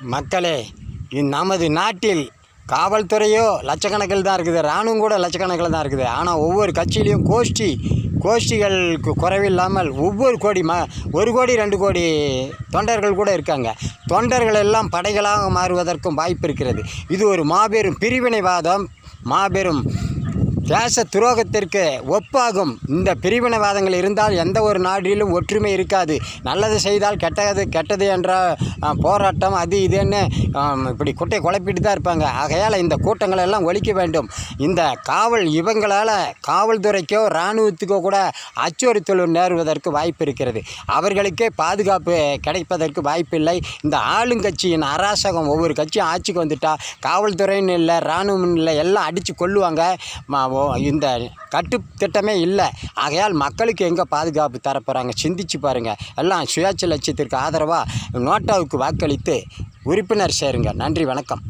மக்களே, நமது நாட்டில் காவல்துறையோ லட்சக்கணக்கில் தான் இருக்குது, இராணுவம் கூட லட்சக்கணக்கில் தான் இருக்குது. ஆனால் ஒவ்வொரு கட்சியிலையும் கோஷ்டிகளுக்கு குறைவில்லாமல் ஒவ்வொரு கோடி 1 கோடி 2 கோடி தொண்டர்கள் கூட இருக்காங்க. தொண்டர்கள் எல்லாம் படைகளாக மாறுவதற்கும் வாய்ப்பு இருக்கிறது. இது ஒரு மாபெரும் பிரிவினைவாதம், மாபெரும் தேச துரோகத்திற்கு ஒப்பாகும். இந்த பிரிவினைவாதங்கள் இருந்தால் எந்த ஒரு நாட்டிலும் ஒற்றுமை இருக்காது. நல்லது செய்தால் கெட்டது என்ற போராட்டம் அது இதுன்னு இப்படி குட்டையை குழப்பிட்டு தான் இருப்பாங்க. ஆகையால் இந்த கூட்டங்கள் எல்லாம் ஒழிக்க வேண்டும். இந்த இவங்களால் காவல்துறைக்கோ இராணுவத்துக்கோ கூட அச்சுறுத்தல் நேருவதற்கு வாய்ப்பு இருக்கிறது. அவர்களுக்கே பாதுகாப்பு கிடைப்பதற்கு வாய்ப்பில்லை. இந்த ஆளுங்கட்சியின் அராசகம், ஒவ்வொரு கட்சியும் ஆட்சிக்கு வந்துட்டால் காவல்துறைன்னு இல்லை, இராணுவம் இல்லை, எல்லாம் அடித்து கொள்ளுவாங்க. இந்த கட்டுத்திட்டமே இல்லை. ஆகையால் மக்களுக்கு எங்கே பாதுகாப்பு தரப்போகிறாங்க? சிந்திச்சு பாருங்கள். எல்லாம் சுயாட்சி லட்சியத்திற்கு ஆதரவாக நோட்டாவுக்கு வாக்களித்து உறுப்பினர் சேருங்க. நன்றி, வணக்கம்.